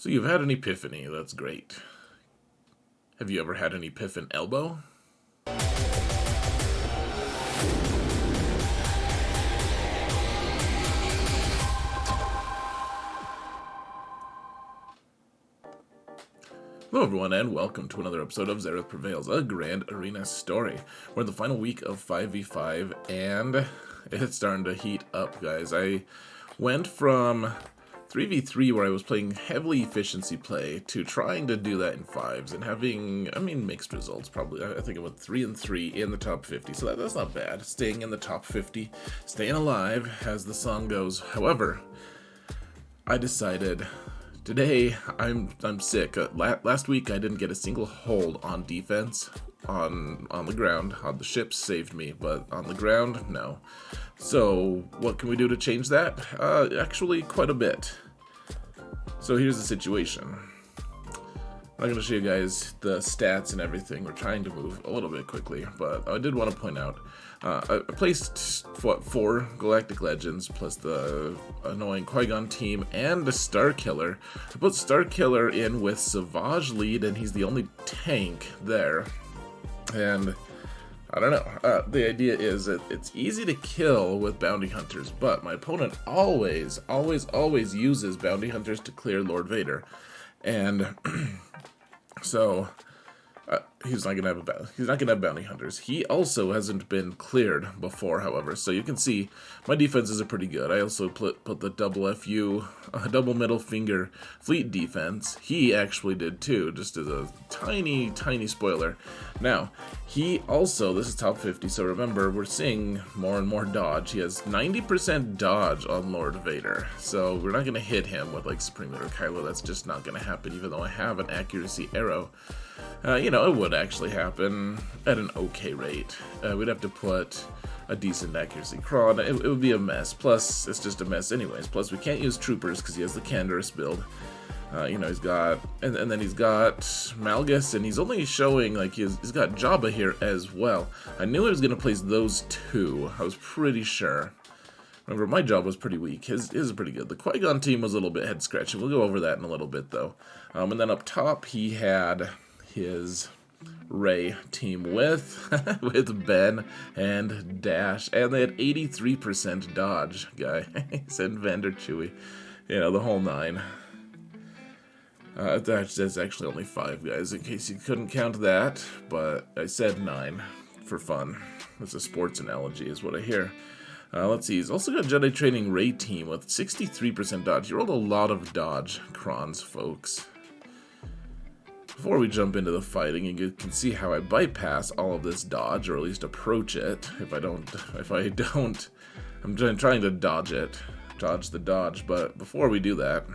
So you've had an epiphany, that's great. Have you ever had an epiphany elbow? Hello everyone, and welcome to another episode of Xaereth Prevails, a Grand Arena story. We're in the final week of 5v5, and it's starting to heat up, guys. I went from 3v3, where I was playing heavily efficiency play, to trying to do that in 5s, and having, mixed results, probably. I think I went 3-3 in the top 50, so that's not bad. Staying in the top 50, staying alive, as the song goes. However, I decided... today, I'm sick. Last week, I didn't get a single hold on defense on the ground. On the ships saved me, but on the ground, no. So, what can we do to change that? Actually, quite a bit. So here's the situation. I'm not going to show you guys the stats and everything. We're trying to move a little bit quickly, but I did want to point out, I placed, 4 Galactic Legends, plus the annoying Qui-Gon team, and the Star Killer. I put Star Killer in with Savage lead, and he's the only tank there. And, I don't know, the idea is that it's easy to kill with Bounty Hunters, but my opponent always uses Bounty Hunters to clear Lord Vader. And... so, he's not gonna have bounty hunters. He also hasn't been cleared before, however. So you can see my defenses are pretty good. I also put the double FU, double middle finger fleet defense. He actually did too, just as a tiny spoiler. Now, he also, this is top 50, so remember, we're seeing more and more dodge. He has 90% dodge on Lord Vader, so we're not gonna hit him with like Supreme Leader Kylo. That's just not gonna happen, even though I have an accuracy arrow. It would actually happen at an okay rate. We'd have to put a decent accuracy cron. It would be a mess. Plus, it's just a mess anyways. Plus, we can't use troopers because he has the Canderous build. He's got... And then he's got Malgus, and he's only showing, like, he's got Jabba here as well. I knew I was going to place those two. I was pretty sure. Remember, my job was pretty weak. His is pretty good. The Qui-Gon team was a little bit head-scratching. We'll go over that in a little bit, though. And then up top, he had... his Rey team with Ben and Dash, and they had 83% dodge, guy. He said Vander Chewie, the whole 9. That's actually only 5, guys, in case you couldn't count that, but I said 9 for fun. It's a sports analogy is what I hear. Let's see, he's also got Jedi Training Rey team with 63% dodge. You rolled a lot of dodge crons, folks. Before we jump into the fighting, you can see how I bypass all of this dodge, or at least approach it. If I don't, I'm trying to dodge the dodge, but before we do that,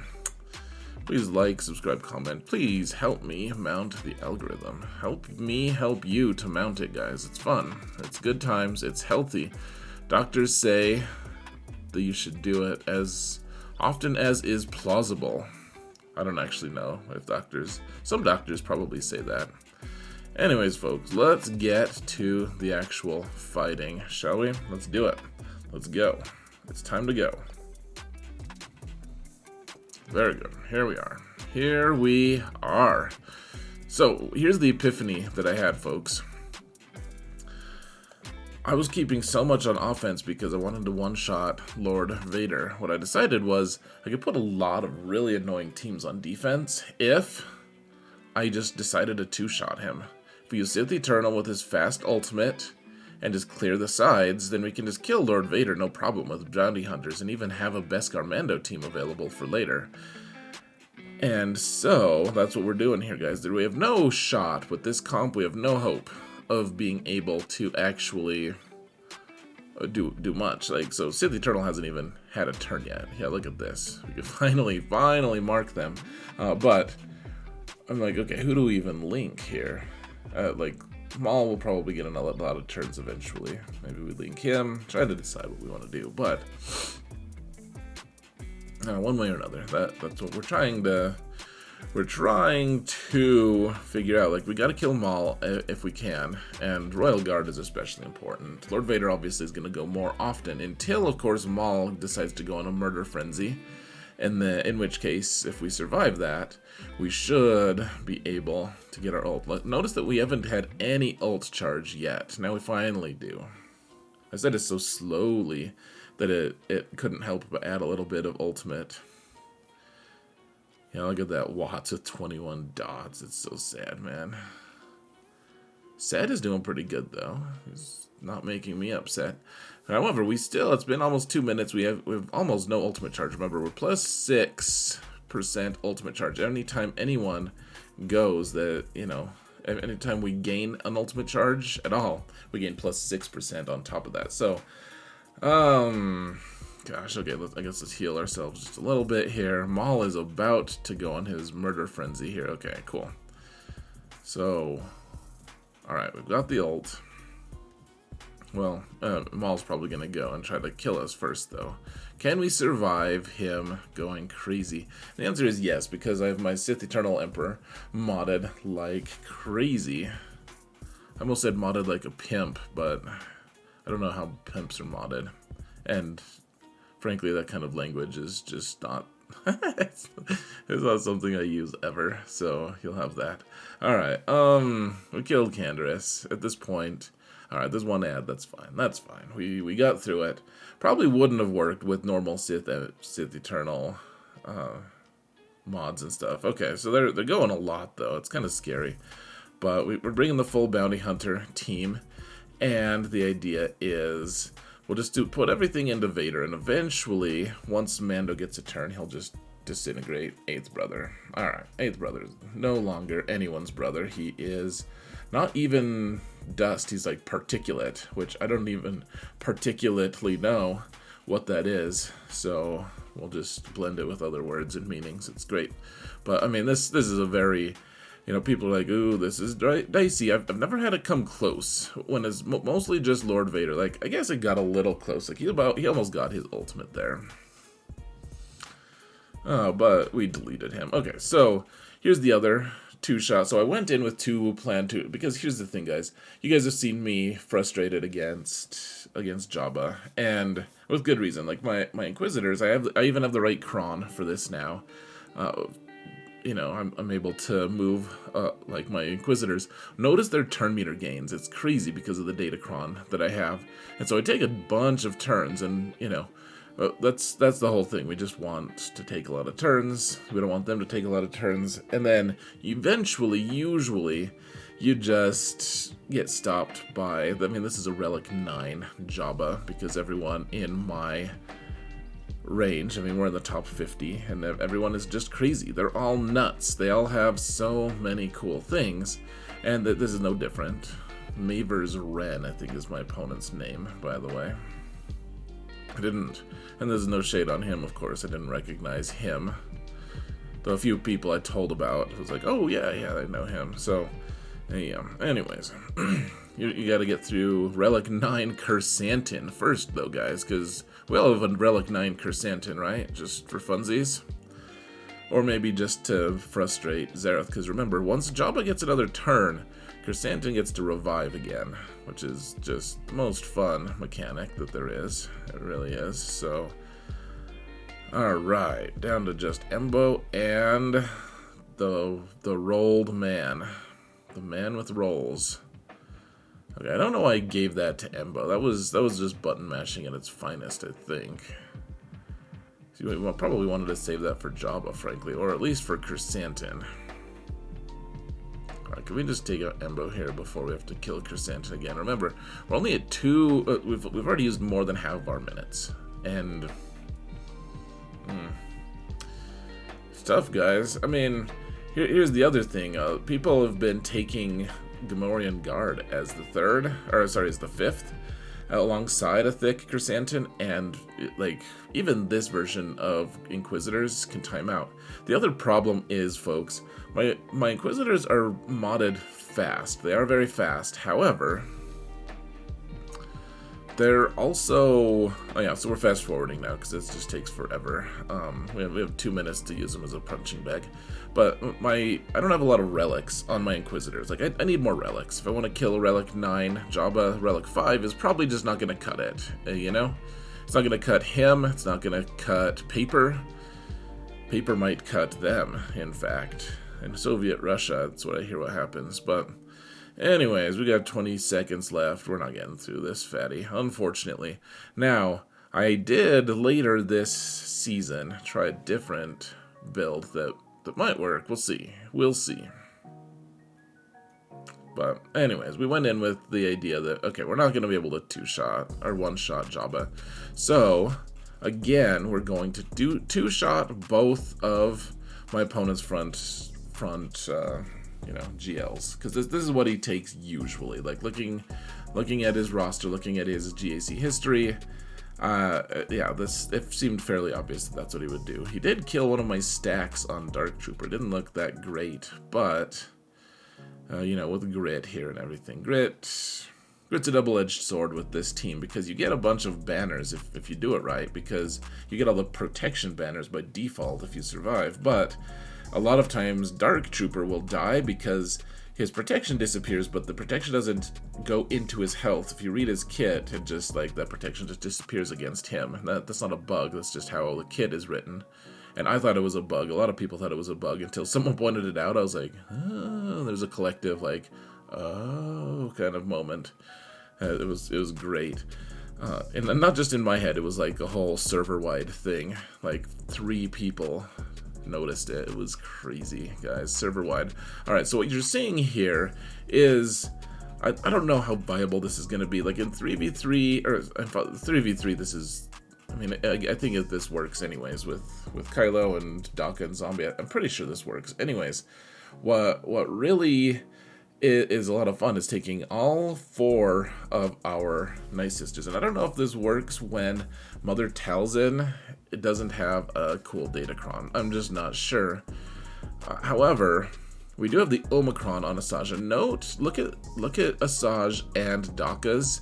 please like, subscribe, comment. Please help me mount the algorithm. Help me help you to mount it, guys. It's fun. It's good times. It's healthy. Doctors say that you should do it as often as is plausible. I don't actually know if some doctors probably say that. Anyways, folks, let's get to the actual fighting, shall we? Let's do it. Let's go. It's time to go. Very good. Here we are. So, here's the epiphany that I had, folks. I was keeping so much on offense because I wanted to one-shot Lord Vader. What I decided was I could put a lot of really annoying teams on defense if I just decided to two-shot him. If we use Sith Eternal with his fast ultimate and just clear the sides, then we can just kill Lord Vader, no problem, with Bounty Hunters, and even have a Beskar Mando team available for later. And so, that's what we're doing here, guys. We have no shot with this comp. We have no hope of being able to actually do much. Like, so Sith Eternal hasn't even had a turn yet. Yeah, look at this. We can finally mark them. But I'm like, okay, who do we even link here? Maul will probably get a lot of turns eventually. Maybe we link him. Try to decide what we want to do. But one way or another, that's what we're trying to figure out. Like, we gotta kill Maul if we can, and Royal Guard is especially important. Lord Vader obviously is gonna go more often, until, of course, Maul decides to go on a murder frenzy, And then, in which case, if we survive that, we should be able to get our ult. Notice that we haven't had any ult charge yet. Now we finally do. I said it so slowly that it couldn't help but add a little bit of ultimate. Yeah, look at that Watts with 21 dots. It's so sad, man. Sad is doing pretty good, though. He's not making me upset. However, it's been almost 2 minutes. We have almost no ultimate charge. Remember, we're plus 6% ultimate charge. Anytime anyone goes that, anytime we gain an ultimate charge at all, we gain plus 6% on top of that. So, gosh, okay, I guess let's heal ourselves just a little bit here. Maul is about to go on his murder frenzy here. Okay, cool. So, alright, we've got the ult. Well, Maul's probably going to go and try to kill us first, though. Can we survive him going crazy? The answer is yes, because I have my Sith Eternal Emperor modded like crazy. I almost said modded like a pimp, but I don't know how pimps are modded. And frankly, that kind of language is just not... it's not something I use ever, so you'll have that. Alright, we killed Canderous. At this point... Alright, there's one ad, that's fine. That's fine. We got through it. Probably wouldn't have worked with normal Sith Eternal mods and stuff. Okay, so they're going a lot, though. It's kind of scary. But we're bringing the full Bounty Hunter team, and the idea is we'll just put everything into Vader, and eventually, once Mando gets a turn, he'll just disintegrate 8th Brother. Alright, 8th Brother is no longer anyone's brother. He is not even... dust. He's like particulate, which I don't even particulately know what that is, so we'll just blend it with other words and meanings. It's great. But I mean, this is a very, people are like, ooh, this is dicey. I've never had it come close when it's mostly just Lord Vader. Like, I guess it got a little close. Like, he almost got his ultimate there. Oh, but we deleted him. Okay, so here's the other 2 shots. So I went in with 2 planned to, because here's the thing, guys. You guys have seen me frustrated against Jabba, and with good reason. Like my Inquisitors, I even have the right cron for this now. I'm able to move like my Inquisitors. Notice their turn meter gains. It's crazy because of the data cron that I have, and so I take a bunch of turns, and that's the whole thing. We just want to take a lot of turns. We don't want them to take a lot of turns. And then eventually, usually, you just get stopped by... I mean, this is a Relic 9 Jabba, because everyone in my range, I mean, we're in the top 50, and everyone is just crazy. They're all nuts. They all have so many cool things, and this is no different. Mavers Ren, I think, is my opponent's name, by the way. I didn't, and there's no shade on him, of course. I didn't recognize him. Though a few people I told about was like, oh, yeah, I know him. So, yeah. Anyways, you gotta get through Relic 9 Kersantin first, though, guys, because we all have a Relic 9 Kersantin, right? Just for funsies. Or maybe just to frustrate Xaereth, because remember, once Jabba gets another turn, Kersantin gets to revive again, which is just the most fun mechanic that there is. It really is. So, alright, down to just Embo and the rolled man. The man with rolls. Okay, I don't know why I gave that to Embo. That was just button mashing at its finest, I think. So we probably wanted to save that for Jabba, frankly, or at least for Kersantin. Alright, can we just take out Embo here before we have to kill Kersantin again? Remember, we're only at 2... we've already used more than half of our minutes. And... it's tough, guys. I mean, here's the other thing. People have been taking Gamorrean Guard as the as the 5th, alongside a thick Kersantin, and, like, even this version of Inquisitors can time out. The other problem is, folks, my Inquisitors are modded fast. They are very fast. However, they're also... oh yeah, so we're fast forwarding now because this just takes forever. We have 2 minutes to use them as a punching bag. But I don't have a lot of relics on my Inquisitors. Like, I need more relics. If I want to kill a Relic 9, Jabba, Relic 5 is probably just not going to cut it, It's not going to cut him. It's not going to cut Paper. paper might cut them, in fact. In Soviet Russia, that's what I hear what happens. But anyways, we got 20 seconds left. We're not getting through this, fatty, unfortunately. Now, I did later this season try a different build that might work. We'll see. We'll see. But anyways, we went in with the idea that, okay, we're not going to be able to two-shot or one-shot Jabba. So, again, we're going to do two-shot both of my opponent's front you know, GLs. Because this is what he takes usually. Like, looking at his roster, looking at his GAC history, yeah, it seemed fairly obvious that that's what he would do. He did kill one of my stacks on Dark Trooper. Didn't look that great, but... you know, with grit here and everything. Grit's a double-edged sword with this team because you get a bunch of banners if you do it right, because you get all the protection banners by default if you survive, but a lot of times Dark Trooper will die because his protection disappears, but the protection doesn't go into his health. If you read his kit, it just, like, that protection just disappears against him. That's not a bug, that's just how the kit is written. And I thought it was a bug. A lot of people thought it was a bug until someone pointed it out. I was like, oh, there's a collective, like, oh, kind of moment. It was great. And not just in my head, it was like a whole server-wide thing. Like, 3 people noticed it. It was crazy, guys, server-wide. All right, so what you're seeing here is... I don't know how viable this is going to be. Like, in 3v3, or 3v3, this is... I mean, I think if this works anyways with Kylo and Daka and Zombie. I'm pretty sure this works. Anyways, what really is a lot of fun is taking all 4 of our Night Sisters. And I don't know if this works when Mother Talzin it doesn't have a cool Datacron. I'm just not sure. However, we do have the Omicron on Asajj. And note, look at Asajj and Daka's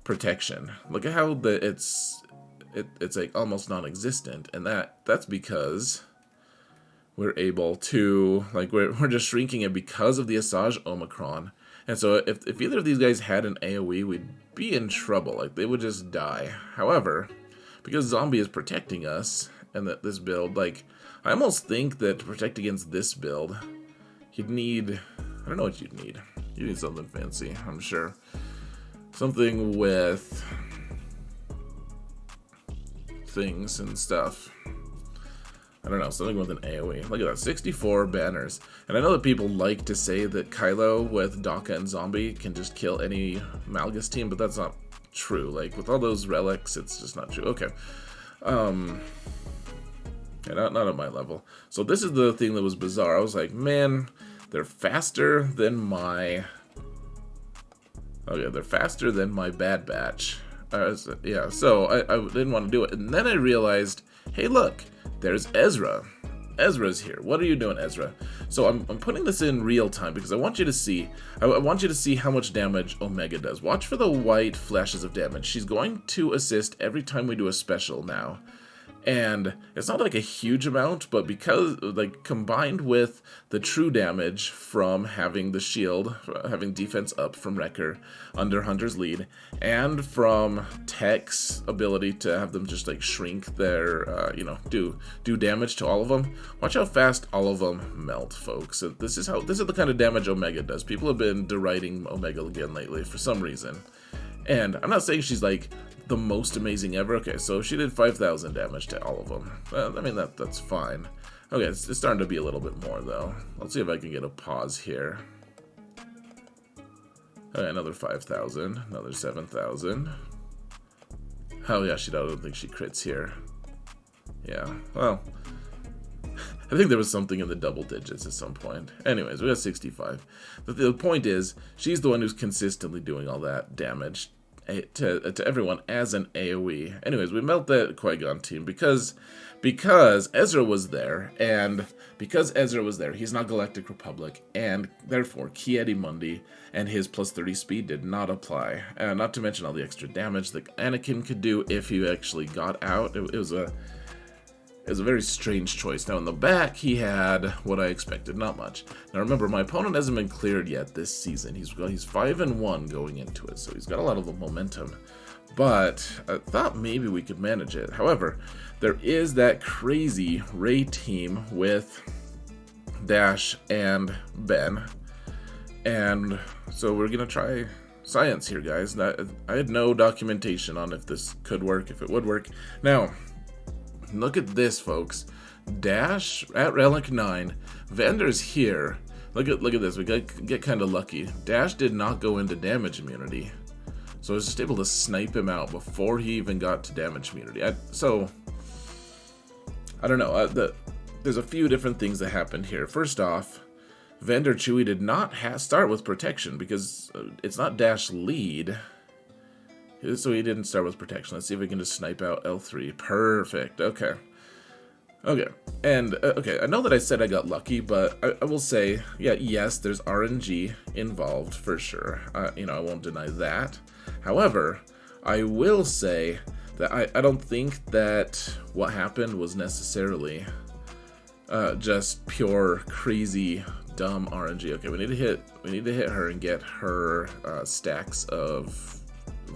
protection. Look at how it's like almost non-existent, and that's because we're able to, like, we're just shrinking it because of the Asajj Omicron. And so if either of these guys had an AoE, we'd be in trouble. Like, they would just die. However, because Zombie is protecting us, and that this build, like, I almost think that to protect against this build, you'd need, I don't know what you'd need. You need something fancy, I'm sure. Something with things and stuff. I don't know, something with an AoE. Look at that, 64 banners. And I know that people like to say that Kylo with Daka and Zombie can just kill any Malgus team, but that's not true. Like, with all those relics, it's just not true. Okay. Yeah, not at my level. So this is the thing that was bizarre. I was like, man, they're faster than my... Oh yeah, they're faster than my Bad Batch. Yeah, so I didn't want to do it. And then I realized, hey, look, there's Ezra. Ezra's here. What are you doing, Ezra? So I'm putting this in real time because I want you to see. I want you to see how much damage Omega does. Watch for the white flashes of damage. She's going to assist every time we do a special now. And it's not like a huge amount, but because, like, combined with the true damage from having the shield, having defense up from Wrecker under Hunter's lead, and from Tech's ability to have them just, like, shrink their, you know, do damage to all of them. Watch how fast all of them melt, folks. And this is the kind of damage Omega does. People have been deriding Omega again lately for some reason. And I'm not saying she's, like, the most amazing ever. Okay, so she did 5,000 damage to all of them. I mean, that's fine. Okay, it's starting to be a little bit more, though. Let's see if I can get a pause here. Okay, another 5,000. Another 7,000. Oh, yeah, I don't think she crits here. Yeah, well... I think there was something in the double digits at some point. Anyways, we got 65. The point is, she's the one who's consistently doing all that damage to everyone as an AoE. Anyways, we melt that Qui-Gon team because Ezra was there, and because Ezra was there, he's not Galactic Republic, and therefore Kiedi Mundi and his plus 30 speed did not apply. Not to mention all the extra damage that Anakin could do if he actually got out. It was a very strange choice. Now in the back, he had what I expected, not much. Now remember, my opponent hasn't been cleared yet this season. He's 5-1 going into it, so he's got a lot of the momentum. but I thought maybe we could manage it. However, there is that crazy Rey team with Dash and Ben, and so we're gonna try science here, guys. I had no documentation on if this could work, if it would work. Now, look at this, folks. Dash at Relic 9, Vander's here. Look at this. We get kind of lucky. Dash did not go into damage immunity, so I was just able to snipe him out before he even got to damage immunity. So I don't know. There's a few different things that happened here. First off, Vander Chewie did not start with protection because it's not Dash lead, so he didn't start with protection. Let's see if we can just snipe out L3. Perfect. Okay. Okay, and okay, I know that I said I got lucky, but I will say, yeah, yes, there's RNG involved for sure. You know, I won't deny that. However, I will say that I don't think that what happened was necessarily just pure crazy dumb RNG. Okay, we need to hit her and get her stacks of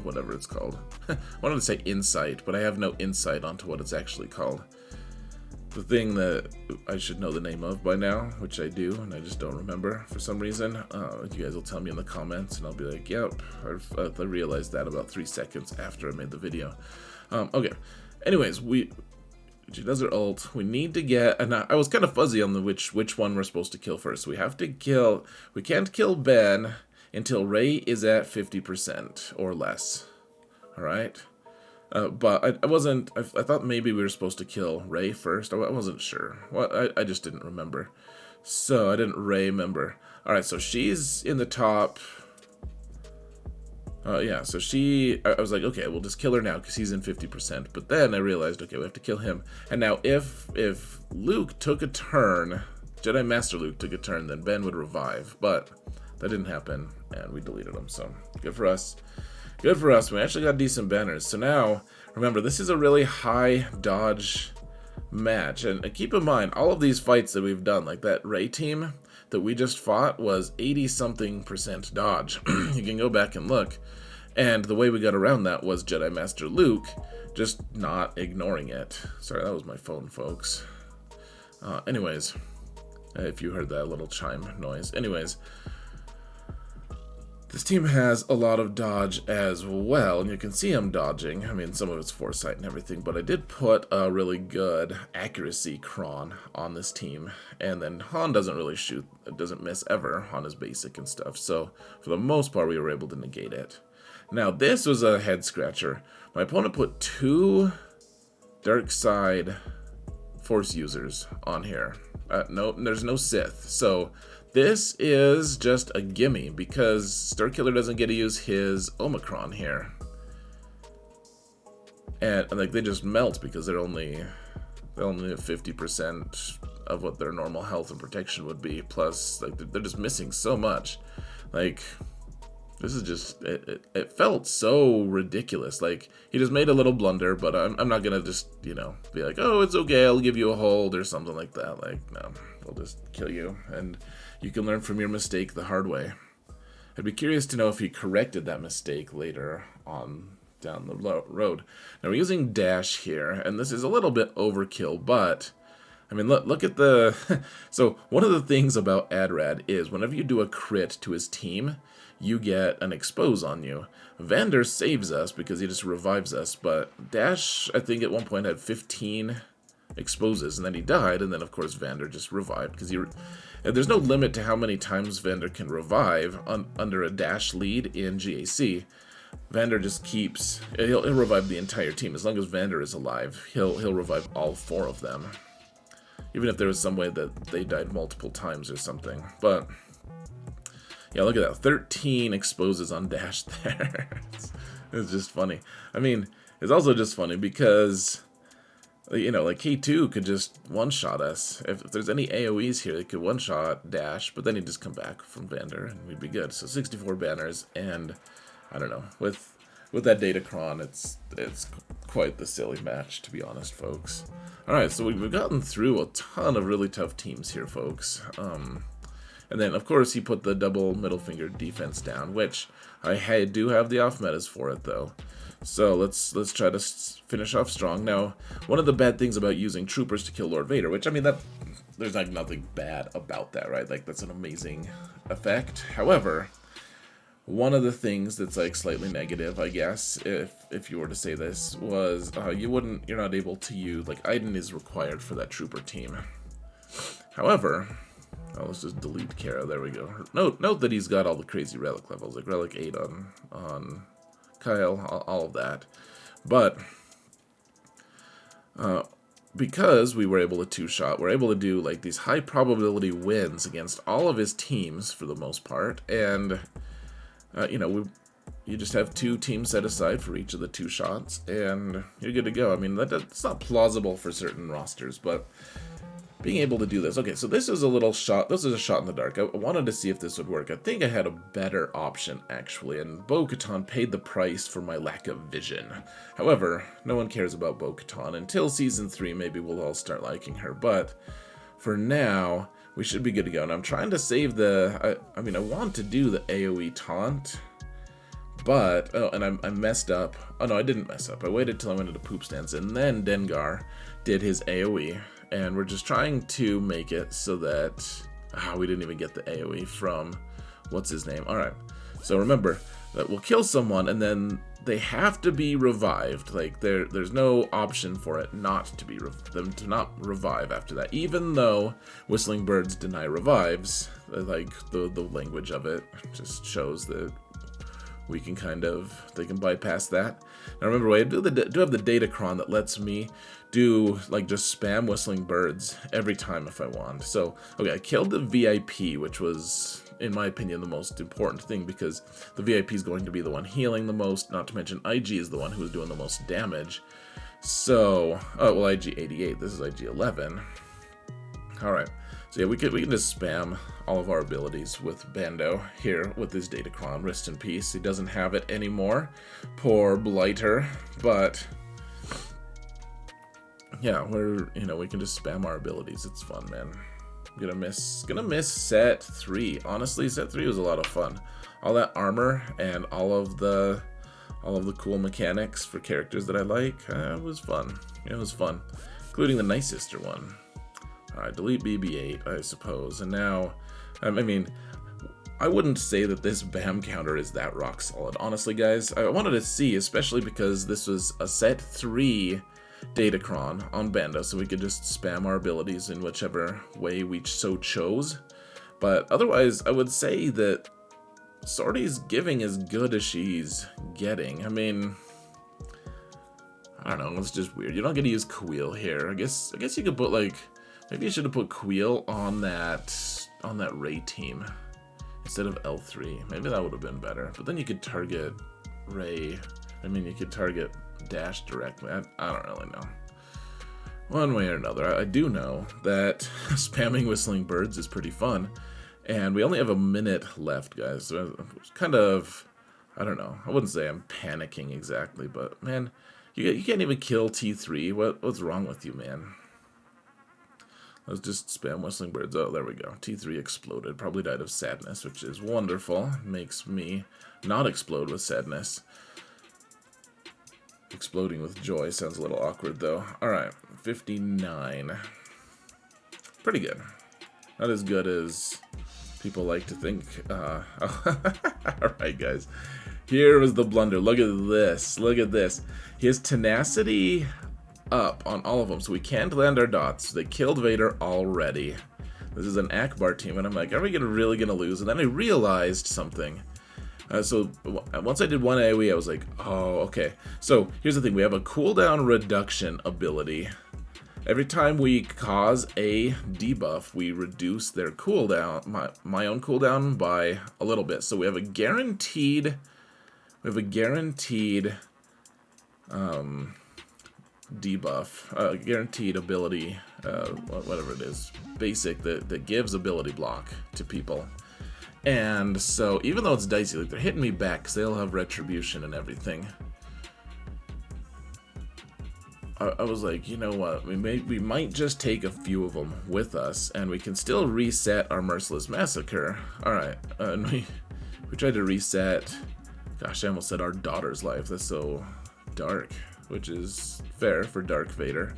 whatever it's called. I wanted to say insight, but I have no insight onto what it's actually called. The thing that I should know the name of by now, which I do, and I just don't remember for some reason. You guys will tell me in the comments, and I'll be like, yep, I realized that about 3 seconds after I made the video. Okay, anyways, she does her ult. We need to get, and I was kind of fuzzy on the which one we're supposed to kill first. We have to kill, we can't kill Ben until Rey is at 50% or less. All right. But I thought maybe we were supposed to kill Rey first. I wasn't sure. Well, I just didn't remember. So I didn't remember. Alright, so she's in the top. Yeah, so I was like, okay, we'll just kill her now because he's in 50%. But then I realized, okay, we have to kill him. And now if Luke took a turn, Jedi Master Luke took a turn, then Ben would revive. But that didn't happen, and we deleted him, so good for us. Good for us. We actually got decent banners. So now, remember, this is a really high dodge match. And keep in mind, all of these fights that we've done, like that Rey team that we just fought was 80-something% dodge. You can go back and look. And the way we got around that was Jedi Master Luke just not ignoring it. Sorry, that was my phone, folks. Anyways, if you heard that little chime noise. Anyways, this team has a lot of dodge as well, and you can see I'm dodging. I mean, some of it's foresight and everything, but I did put a really good accuracy cron on this team, and then Han doesn't really shoot, it doesn't miss ever on his basic and stuff, so for the most part we were able to negate it. Now this was a head scratcher. My opponent put 2 dark side force users on here. No, there's no Sith, so this is just a gimme because Starkiller doesn't get to use his Omicron here. And like they just melt because they're only at 50% of what their normal health and protection would be. Plus, like they're just missing so much. Like this is just it felt so ridiculous. Like he just made a little blunder, but I'm not gonna just, you know, be like, oh, it's okay, I'll give you a hold or something like that. Like, no, I'll just kill you, and you can learn from your mistake the hard way. I'd be curious to know if he corrected that mistake later on down the road. Now we're using Dash here, and this is a little bit overkill, but I mean, look at the... So one of the things about AdRad is whenever you do a crit to his team, you get an expose on you. Vander saves us because he just revives us, but Dash, I think at one point had 15 exposes, and then he died, and then of course Vander just revived because there's no limit to how many times Vander can revive under a Dash lead in GAC. Vander just keeps, he'll revive the entire team. As long as Vander is alive, he'll revive all 4 of them. Even if there was some way that they died multiple times or something. But yeah, look at that. 13 exposes on Dash there. It's just funny. I mean, it's also just funny because, you know, like K2 could just one-shot us. If there's any AoEs here, they could one-shot Dash, but then he'd just come back from Vander and we'd be good. So 64 banners, and I don't know, with that Datacron, it's quite the silly match, to be honest, folks. Alright, so we've gotten through a ton of really tough teams here, folks. And then, of course, he put the double middle finger defense down, which I do have the off metas for it, though. So let's try to finish off strong. Now, one of the bad things about using troopers to kill Lord Vader, which, I mean, there's like nothing bad about that, right? Like, that's an amazing effect. However, one of the things that's like slightly negative, I guess, if you were to say this, was you're not able to use, like, Iden is required for that trooper team. However, let's just delete Kara. There we go. Note that he's got all the crazy relic levels, like relic 8 on Kyle, all of that. But because we were able to two-shot, we're able to do like these high probability wins against all of his teams for the most part, and you just have 2 teams set aside for each of the 2 shots, and you're good to go. I mean, that's not plausible for certain rosters, but being able to do this. Okay, so this is a little shot. This is a shot in the dark. I wanted to see if this would work. I think I had a better option, actually, and Bo-Katan paid the price for my lack of vision. However, no one cares about Bo-Katan. Until Season 3, maybe we'll all start liking her, but for now, we should be good to go. And I'm trying to save the... I mean, I want to do the AoE taunt, but... Oh, and I messed up. Oh, no, I didn't mess up. I waited till I went into poop stance, and then Dengar did his AoE. And we're just trying to make it so that... we didn't even get the AoE from... What's his name? Alright. So remember, that we'll kill someone, and then they have to be revived. Like, there's no option for it not to be... them to not revive after that. Even though Whistling Birds deny revives, like, the language of it just shows that we can they can bypass that. Now remember, I do have the Datacron that lets me do, like, just spam Whistling Birds every time if I want. So, okay, I killed the VIP, which was, in my opinion, the most important thing, because the VIP is going to be the one healing the most, not to mention IG is the one who is doing the most damage. So, IG 88, this is IG 11. Alright, so yeah, we can just spam all of our abilities with Bando here with this Datacron. Rest in peace. He doesn't have it anymore. Poor Blighter, but... yeah, we can just spam our abilities. It's fun, man. Gonna miss set 3. Honestly, set 3 was a lot of fun. All that armor and all of the cool mechanics for characters that I like. It was fun. It was fun, including the Night Sister one. Alright, delete BB-8, I suppose. And now, I mean, I wouldn't say that this BAM counter is that rock solid. Honestly, guys, I wanted to see, especially because this was a set 3 Datacron on Bando, so we could just spam our abilities in whichever way we so chose. But otherwise, I would say that Sorty's giving as good as she's getting. I mean, I don't know, it's just weird. You don't get to use Queel here. I guess you could put, like, maybe you should have put Queel on that Rey team instead of L3. Maybe that would have been better. But then you could target Rey. I mean, you could target Dash directly. I don't really know. One way or another, I do know that spamming Whistling Birds is pretty fun. And we only have a minute left, guys. So it's kind of, I don't know. I wouldn't say I'm panicking exactly, but man, you can't even kill T3. What's wrong with you, man? Let's just spam Whistling Birds. Oh, there we go. T3 exploded. Probably died of sadness, which is wonderful. Makes me not explode with sadness. Exploding with joy sounds a little awkward, though. Alright, 59. Pretty good. Not as good as people like to think. Alright, guys. Here was the blunder. Look at this. Look at this. He has tenacity up on all of them, so we can't land our dots. They killed Vader already. This is an Ackbar team, and I'm like, are we really gonna lose? And then I realized something. So once I did one AoE, I was like, oh, okay. So here's the thing. We have a cooldown reduction ability. Every time we cause a debuff, we reduce their cooldown, my own cooldown, by a little bit. So we have a guaranteed debuff, guaranteed ability, whatever it is, basic, that gives ability block to people. And so, even though it's dicey, like, they're hitting me back because they'll have retribution and everything. I was like, you know what, we might just take a few of them with us, and we can still reset our Merciless Massacre. Alright, and we tried to reset, gosh, I almost said our daughter's life. That's so dark, which is fair for Dark Vader.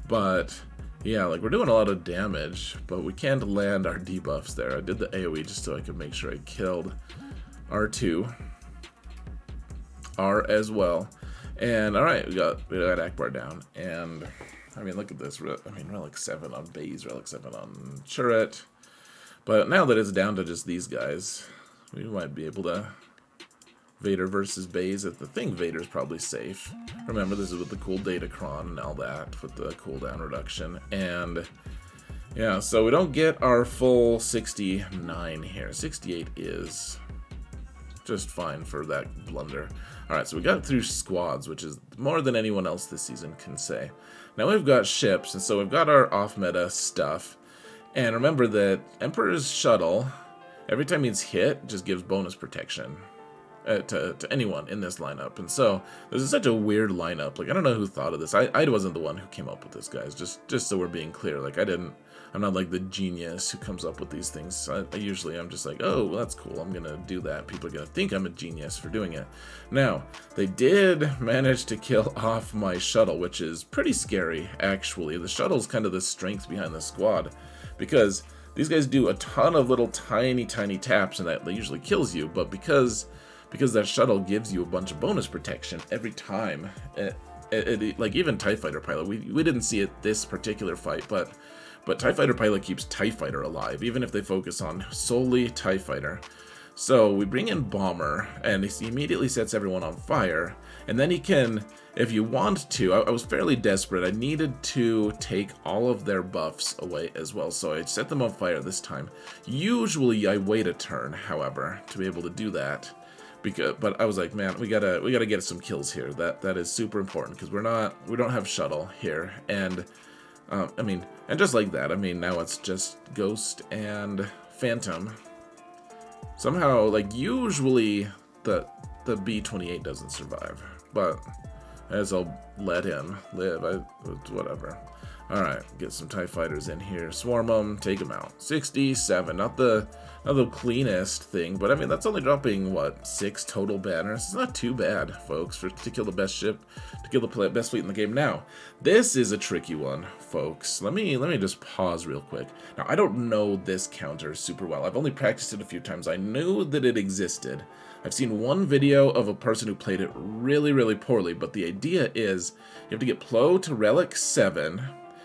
But yeah, like we're doing a lot of damage, but we can't land our debuffs there. I did the AoE just so I could make sure I killed R2. R as well. And alright, we got Ackbar down. And I mean, look at this. I mean, Relic 7 on Baze, Relic 7 on Xaereth. But now that it's down to just these guys, we might be able to Vader versus Baze. If the thing Vader's probably safe. Remember, this is with the cool Datacron and all that, with the cooldown reduction. And yeah, so we don't get our full 69 here. 68 is just fine for that blunder. Alright, so we got through squads, which is more than anyone else this season can say. Now we've got ships, and so we've got our off-meta stuff. And remember that Emperor's Shuttle, every time he's hit, just gives bonus protection to anyone in this lineup. And so this is such a weird lineup. Like, I don't know who thought of this. I wasn't the one who came up with this, guys. Just so we're being clear. Like, I'm not like the genius who comes up with these things. Usually I'm just like, oh, well, that's cool. I'm going to do that. People are going to think I'm a genius for doing it. Now, they did manage to kill off my shuttle, which is pretty scary, actually. The shuttle's kind of the strength behind the squad, because these guys do a ton of little tiny taps, and that usually kills you. But because that shuttle gives you a bunch of bonus protection every time, like even TIE Fighter Pilot, we didn't see it this particular fight, but TIE Fighter Pilot keeps TIE Fighter alive, even if they focus on solely TIE Fighter. So we bring in Bomber, and he immediately sets everyone on fire, and then he can, if you want to, I was fairly desperate, I needed to take all of their buffs away as well, so I set them on fire this time. Usually I wait a turn, however, to be able to do that. But I was like, man, we gotta get some kills here. That is super important, because we don't have shuttle here, and I mean, and just like that, I mean, now it's just Ghost and Phantom. Somehow, like, usually the B-28 doesn't survive, but as I'll let him live, whatever. Alright, get some TIE Fighters in here, swarm them, take them out. 67, not the cleanest thing, but I mean, that's only dropping, what, 6 total banners? It's not too bad, folks, to kill the best ship, to kill the best fleet in the game. Now, this is a tricky one, folks. Let me just pause real quick. Now, I don't know this counter super well. I've only practiced it a few times. I knew that it existed. I've seen one video of a person who played it really poorly, but the idea is you have to get Plo to Relic 7,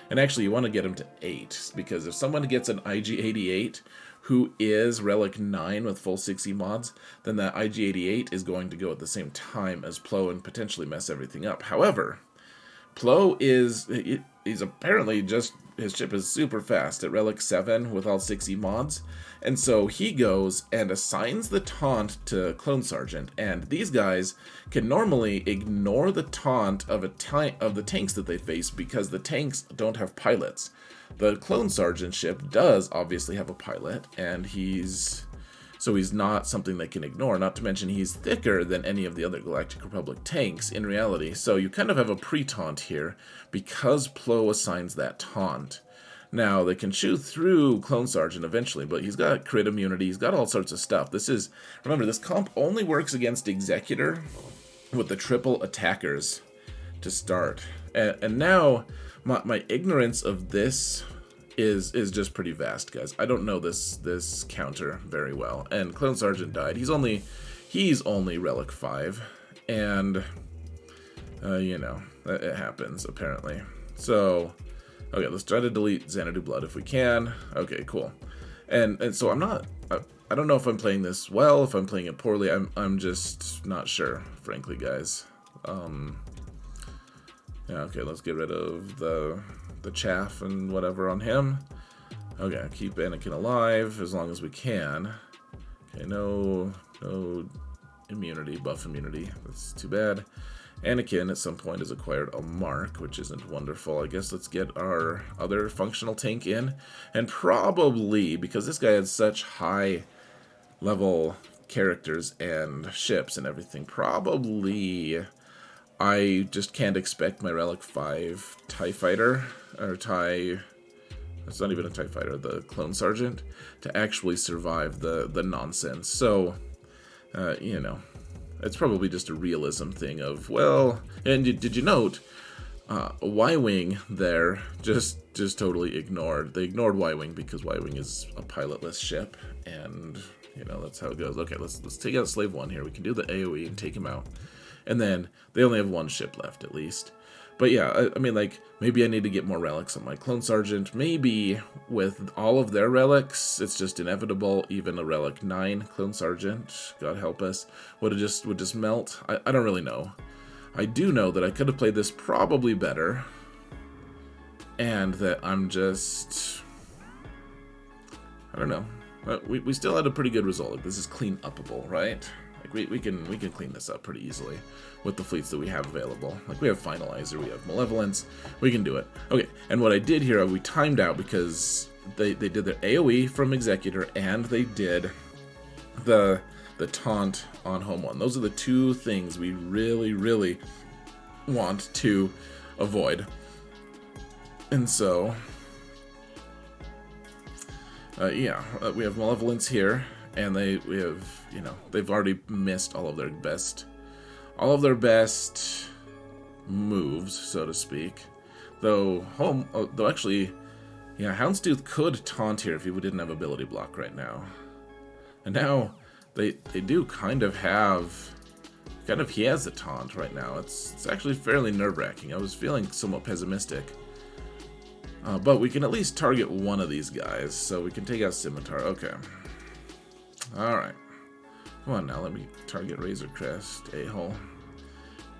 and actually you want to get him to 8, because if someone gets an IG-88 who is Relic 9 with full 60 mods, then that IG-88 is going to go at the same time as Plo and potentially mess everything up. However, Plo he's apparently just, his ship is super fast at Relic 7 with all 60 mods, and so he goes and assigns the taunt to Clone Sergeant, and these guys can normally ignore the taunt of the tanks that they face because the tanks don't have pilots. The Clone Sergeant ship does obviously have a pilot, and he's not something they can ignore, not to mention he's thicker than any of the other Galactic Republic tanks in reality, so you kind of have a pre-taunt here because Plo assigns that taunt. Now, they can shoot through Clone Sergeant eventually, but he's got crit immunity, he's got all sorts of stuff. Remember, this comp only works against Executor with the triple attackers to start. And now, my ignorance of this is just pretty vast, guys. I don't know this counter very well. And Clone Sergeant died. He's only Relic 5, and you know, it happens apparently. So, okay, let's try to delete Xanadu Blood if we can. Okay, cool. And so I don't know if I'm playing this well, if I'm playing it poorly. I'm just not sure, frankly, guys. Yeah, okay, let's get rid of the chaff and whatever on him. Okay, keep Anakin alive as long as we can. Okay, no immunity, buff immunity. That's too bad. Anakin at some point has acquired a mark, which isn't wonderful. I guess let's get our other functional tank in. And probably, because this guy had such high level characters and ships and everything, probably I just can't expect my Relic 5 TIE Fighter, or it's not even a TIE Fighter, the Clone Sergeant, to actually survive the nonsense. So, you know, it's probably just a realism thing of, well, and did you note, Y-Wing there just totally ignored. They ignored Y-Wing because Y-Wing is a pilotless ship, and, you know, that's how it goes. Okay, let's take out Slave 1 here. We can do the AoE and take him out. And then they only have one ship left, at least. But yeah, I mean, like, maybe I need to get more relics on my Clone Sergeant. Maybe with all of their relics, it's just inevitable. Even a Relic 9 Clone Sergeant, God help us, would just melt. I don't really know. I do know that I could have played this probably better. And that I'm just... I don't know. We still had a pretty good result. Like, this is clean upable, right? Like, we can clean this up pretty easily with the fleets that we have available. Like, we have Finalizer, we have Malevolence, we can do it. Okay, and what I did here, we timed out because they did their AoE from Executor, and they did the taunt on Home 1. Those are the two things we really, really want to avoid. And so, yeah, we have Malevolence here. And we have, you know, they've already missed all of their best moves, so to speak. Though actually, yeah, Houndstooth could taunt here if he didn't have ability block right now. And now they do kind of he has a taunt right now. It's actually fairly nerve-wracking. I was feeling somewhat pessimistic. But we can at least target one of these guys, so we can take out Scimitar. Okay. Alright. Come on now, let me target Razor Crest, a-hole.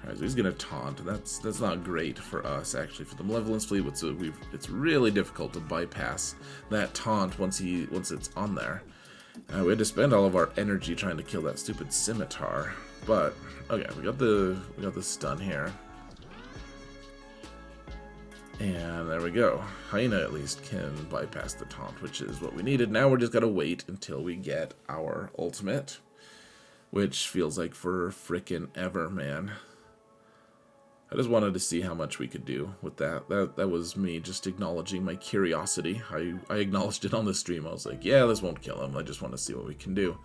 Alright, so he's gonna taunt. That's not great for us, actually. For the Malevolence fleet, it's really difficult to bypass that taunt once it's on there. We had to spend all of our energy trying to kill that stupid Scimitar. But, okay, we got the stun here. And there we go. Hyena at least can bypass the taunt, which is what we needed. Now we're just gotta wait until we get our ultimate, which feels like for frickin' ever, man. I just wanted to see how much we could do with that. That was me just acknowledging my curiosity. I acknowledged it on the stream. I was like, yeah, this won't kill him. I just want to see what we can do.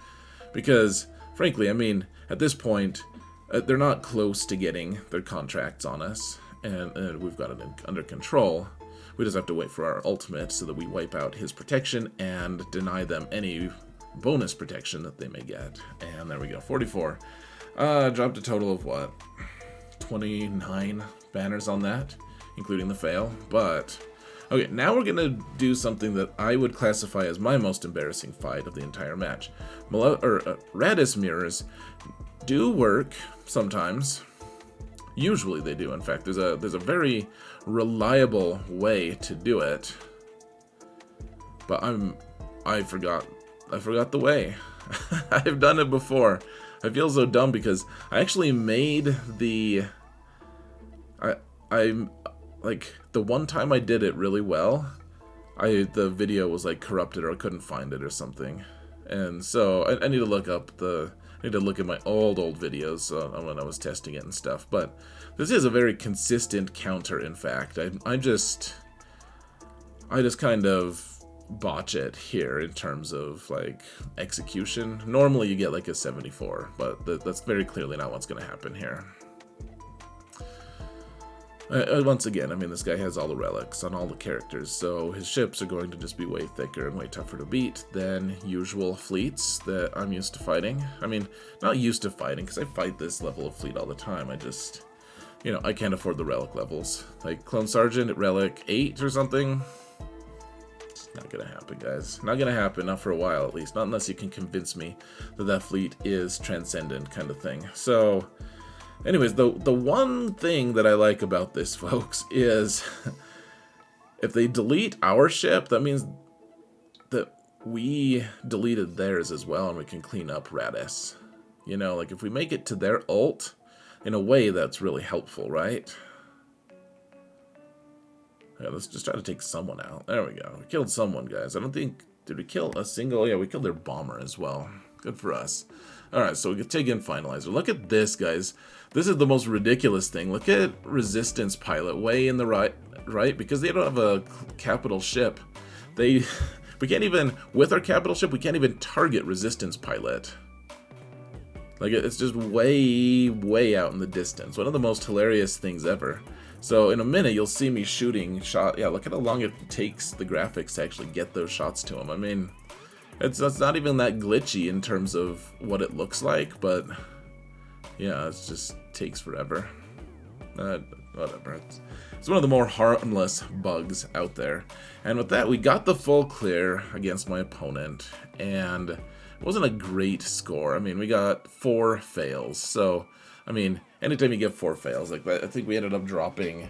Because, frankly, I mean, at this point, they're not close to getting their contracts on us. And we've got it under control. We just have to wait for our ultimate so that we wipe out his protection and deny them any bonus protection that they may get. And there we go, 44. Dropped a total of what? 29 banners on that, including the fail. But, okay, now we're going to do something that I would classify as my most embarrassing fight of the entire match. Raddus mirrors do work sometimes. Usually they do. In fact, there's a very reliable way to do it. But I forgot the way. I've done it before. I feel so dumb because I actually made I'm like the one time I did it really well, the video was like corrupted or I couldn't find it or something. And so I need to look up I need to look at my old videos when I was testing it and stuff. But this is a very consistent counter, in fact. I just kind of botch it here in terms of, like, execution. Normally you get, like, a 74, but that's very clearly not what's going to happen here. Once again, I mean, this guy has all the relics on all the characters, so his ships are going to just be way thicker and way tougher to beat than usual fleets that I'm used to fighting. I mean, not used to fighting, because I fight this level of fleet all the time. I just, you know, I can't afford the relic levels. Like, Clone Sergeant at relic 8 or something. It's not gonna happen, guys. Not gonna happen, not for a while at least. Not unless you can convince me that fleet is transcendent kind of thing. So... anyways, the one thing that I like about this, folks, is if they delete our ship, that means that we deleted theirs as well, and we can clean up Raddus. You know, like, if we make it to their ult, in a way, that's really helpful, right? Yeah, let's just try to take someone out. There we go. We killed someone, guys. I don't think... did we kill a single? Yeah, we killed their bomber as well. Good for us. Alright, so we can take in Finalizer. Look at this, guys. This is the most ridiculous thing. Look at Resistance Pilot way in the right? Because they don't have a capital ship. We can't even, with our capital ship, we can't even target Resistance Pilot. Like, it's just way, way out in the distance. One of the most hilarious things ever. So in a minute, you'll see me shooting shot. Yeah, look at how long it takes the graphics to actually get those shots to him. I mean, it's not even that glitchy in terms of what it looks like, but yeah, it just takes forever. Whatever. It's one of the more harmless bugs out there. And with that, we got the full clear against my opponent, and it wasn't a great score. I mean, we got 4 fails. So, I mean, anytime you get 4 fails, like I think we ended up dropping,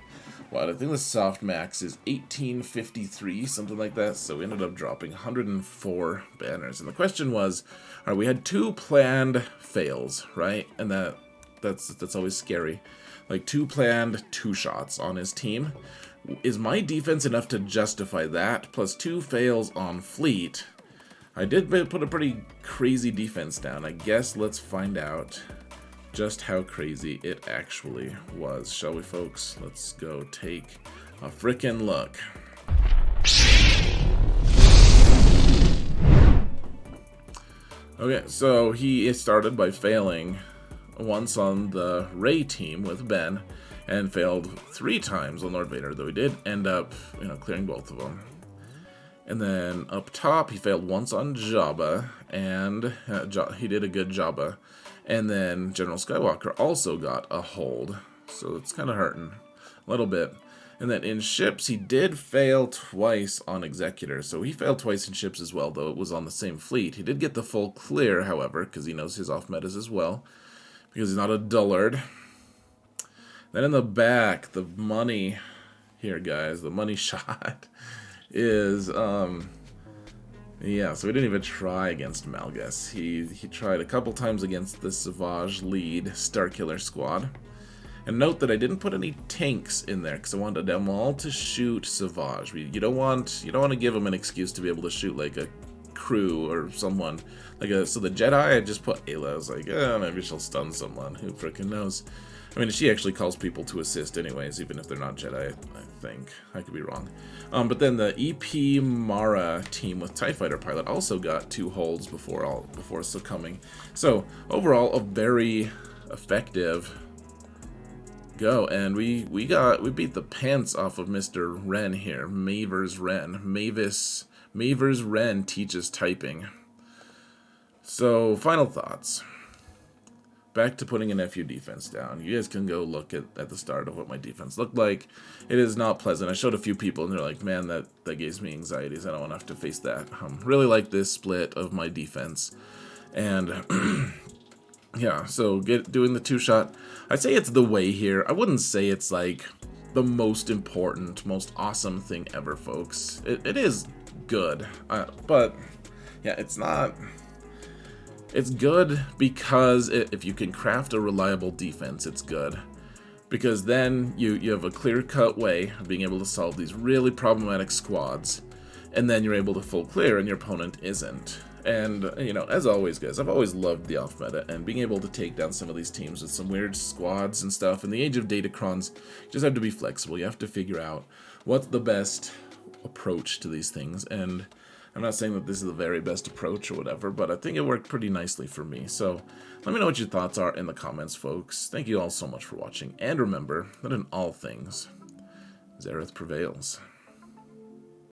what, I think the soft max is 1853, something like that. So we ended up dropping 104 banners. And the question was, all right, we had 2 planned fails, right? And that's always scary. Like 2 planned 2 shots on his team. Is my defense enough to justify that? Plus 2 fails on fleet. I did put a pretty crazy defense down. I guess let's find out just how crazy it actually was. Shall we, folks? Let's go take a frickin' look. Okay, so he started by failing once on the Rey team with Ben, and failed 3 times on Lord Vader, though he did end up, clearing both of them. And then up top, he failed once on Jabba, and he did a good Jabba. And then General Skywalker also got a hold, so it's kind of hurting a little bit. And then in ships, he did fail twice on Executor, so he failed twice in ships as well, though it was on the same fleet. He did get the full clear, however, because he knows his off-metas as well, because he's not a dullard. Then in the back, the money here, guys, the money shot is, yeah, so we didn't even try against Malgus. He tried a couple times against the Savage lead Starkiller squad. And note that I didn't put any tanks in there because I wanted them all to shoot Savage. You don't want to give them an excuse to be able to shoot like a crew or someone so the Jedi, I just put Ayla. I was like, maybe she'll stun someone. Who freaking knows? I mean, she actually calls people to assist anyways, even if they're not Jedi, I think. I could be wrong. But then the EP Mara team with TIE Fighter pilot also got 2 holds before succumbing. So overall, a very effective go, and we beat the pants off of Mr. Ren here. Mavers Ren. Mavers Ren teaches typing. So, final thoughts. Back to putting an FU defense down. You guys can go look at the start of what my defense looked like. It is not pleasant. I showed a few people and they're like, man, that gives me anxieties. I don't want to have to face that. Really like this split of my defense. And yeah, so doing the 2-shot. I'd say it's the way here. I wouldn't say it's like the most important, most awesome thing ever, folks. It is good, but yeah, it's not. It's good because if you can craft a reliable defense, it's good. Because then you have a clear-cut way of being able to solve these really problematic squads, and then you're able to full clear and your opponent isn't. And, as always, guys, I've always loved the off-meta, and being able to take down some of these teams with some weird squads and stuff. In the age of Datacrons, you just have to be flexible. You have to figure out what's the best approach to these things, and I'm not saying that this is the very best approach or whatever, but I think it worked pretty nicely for me. So let me know what your thoughts are in the comments, folks. Thank you all so much for watching, and remember that in all things, Xaereth prevails.